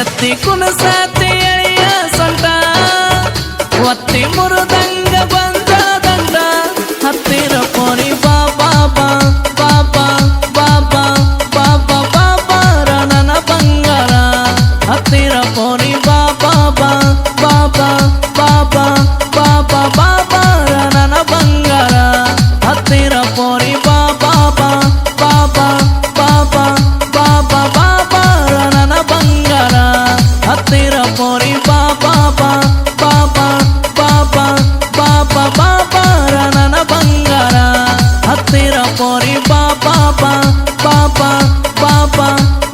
ಎತ್ತಿ ಕುಣಸಾತಿ ಎಳೆಯ ಸೊಂಟ ಒತ್ತಿ ಮುರುದಂಗ ಬಂದ ದಂಡ ಹತ್ತಿರ ಪೋರಿ ಬಾಬಾ ಬಾಬಾ ಬಾಬಾ ಬಾಬಾ ಬಾಬಾ ರಣನ ಬಂಗಾರ ಹತ್ತಿರ ಪೋರಿ ಬಾಬಾ ಬಾಬಾ ಬಾಬಾ ಬಾಬಾ ಬಾಬಾ ರಣನ ಬಂಗಾರ ಹತ್ತಿರ ಪೋರಿ ಬಾಬಾ ಬಾಬಾ ಬಾಬಾ ಬಾಬಾ ಬಾಬಾ ರಣನ ಬಂಗಾರ ಹತ್ತಿರ ಪೋರಿ ಬಾಬಾ ಬಾಬಾ ಬಾಬಾ ಬಾಬಾ ಬಾಬಾ ರಣನ ಬಂಗಾರ ಹತ್ತಿರ ಪೋರಿ ಬಾಬಾ ಬಾಬಾ ಬಾಬಾ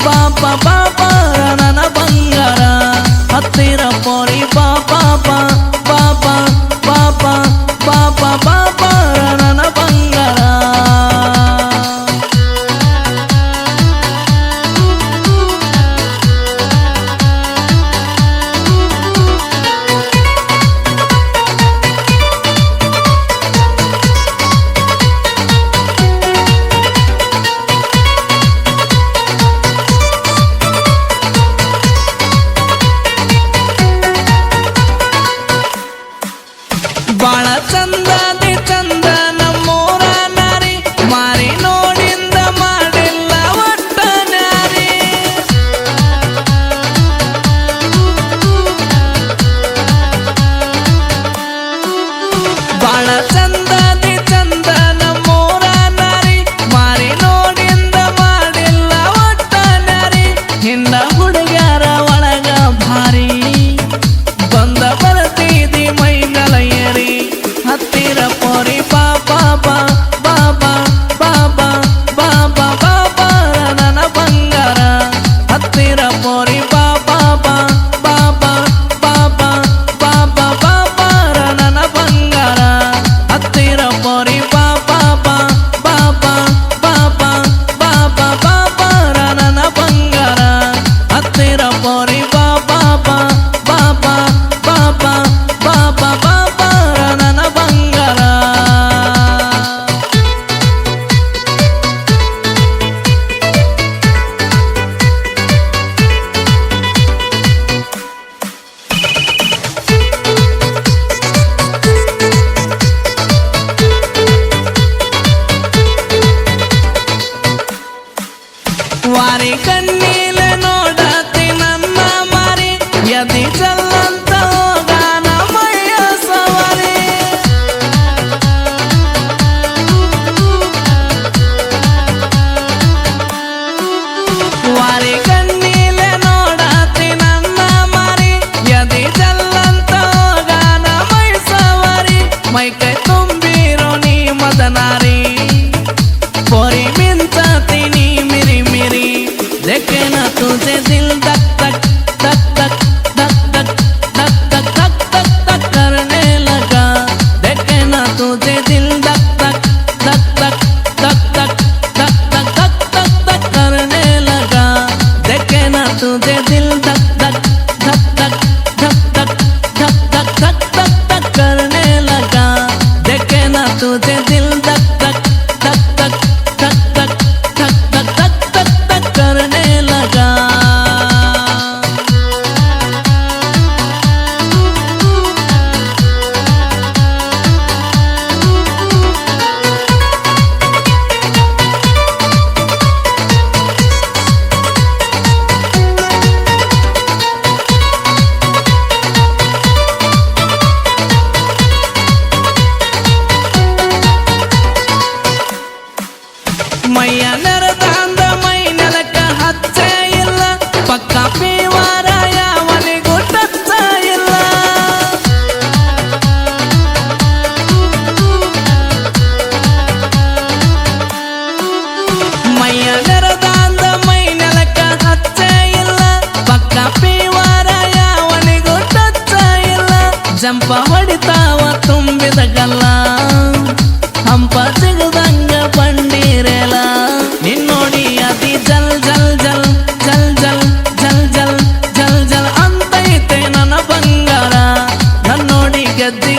ಬಾಬಾ ಬಾಬಾ ರಣನ ಬಂಗಾರ ಹತ್ತಿರ ಪೋರಿ ಬಾಬಾ ಬಾಬಾ ಬಾಬಾ ಬಾಬಾ ಬಾಬಾ ರಣನ ಬಂಗಾರ ಬಾಳ ಚಂದದಿ ಚಂದ ನಮ್ಮೂರ ನಾರಿ ಮಾರಿ ನೋಡಿಂದ ಮಾಡಿಲ್ಲ ಒಟ್ಟ ನಾರಿ ಬಾಳ ಚಂದದಿ ಚಂದ ನಮ್ಮೂರ ನಾರಿ ಮಾರಿ ನೋಡಿಂದ ಮಾಡಿಲ್ಲ ಒಟ್ಟ ನಾರಿ ಹಿಂದ ಹುಡುಗ್ಯಾರ ಒಳಗ ಭಾರಿ ಬಂದ ಬರ್ತಿದಿ ಮೈನಲ ಏರಿ ಹತ್ತಿರ ಪೋರಿ ಬಾಬಾ ಬಾಬಾ ಬಾಬಾ ಬಾಬಾ ಬಾಬಾ ರಣನ ಬಂಗಾರ ಹತ್ತಿರ ಪೋರಿ ಬಾಬಾ ಬಾಬಾ ಬಾಬಾ ಬಾಬಾ ಬಾಬಾ ರಣನ ಬಂಗಾರ ಹತ್ತಿರ ಪೋರಿ ಬಾಬಾ ಬಾಬಾ ಬಾಬಾ ಬಾಬಾ ಬಾಬಾ ರಣನ ಬಂಗಾರ ಹತ್ತಿರ ಪೋರಿ ಬಾಬಾ ಬಾಬಾ ಬಾಬಾ ಬಾಬಾ ಬಾಬಾ ರಣನ ಬಂಗಾರ ವಾರಿ ಕಣ್ಣೀಲ ನೋಡತಿ ನನ್ನ ಮಾರಿ ಯದಿ ಚಲ್ಲಂತ ಹೋಗಾನ ಮೈಯ ಸವಾರಿ ವಾರಿ ಕಣ್ಣೀಲ ನೋಡತಿ ನನ್ನ ಮಾರಿ ಯದಿ ಚಲ್ಲಂತ ಹೋಗಾನ ಮೈ ಸವಾರಿ ಮೈ ಕೈ ತುಂಬಿರೋ ನೀ ಮದನಾರಿ ಪೋರಿ ಮಿಂಚತಿ ನೀ मिरी मिरी देखे ना तुझे दिल धक धक धक धक धक धक धक धक धक धक धक करने लगा देखे ना तुझे दिल धक धक धक धक धक धक धक धक धक धक धक करने लगा देखे ना तुझे दिल धक धक धक धक धक धक धक धक धक धक धक करने लगा देखे ना तुझे दिल धक धक धक धक धक धक धक धक धक धक धक करने लगा ಮೈಯ ನೆರೆದಾಂದ ಮೈ ನೆಲಕ್ಕ ಹಚ್ಚ ಇಲ್ಲ ಪಕ್ಕ ಪೀವಾರ ಯಾವನಿಗೂ ಟಚ್ಚ ಇಲ್ಲ ಮೈಯ ನೆರೆದಾಂದ ಮೈ ನೆಲಕ್ಕ ಹಚ್ಚ ಇಲ್ಲ ಪಕ್ಕ ಪೀವಾರ ಯಾವನಿಗೂ ಟಚ್ಚ ಇಲ್ಲ ಜಂಪ ಹೊಡಿತಾವ ತುಂಬಿದ ಗಲ್ಲ ಹಂಪ ಸಿಗದಂಗ ಬಂಡಿರೆಲ ನಿನ್ನೋಡಿ ಅತಿ ಜಲ್ ಜಲ್ ಜಲ್ ಜಲ್ ಜಲ್ ಜಲ್ ಜಲ್ ಜಲ್ ಜಲ್ ಅಂತೈತೆ ನನ್ನ ಬಂಗಾರ ನನ್ನೋಡಿ ಗೆದ್ದಿ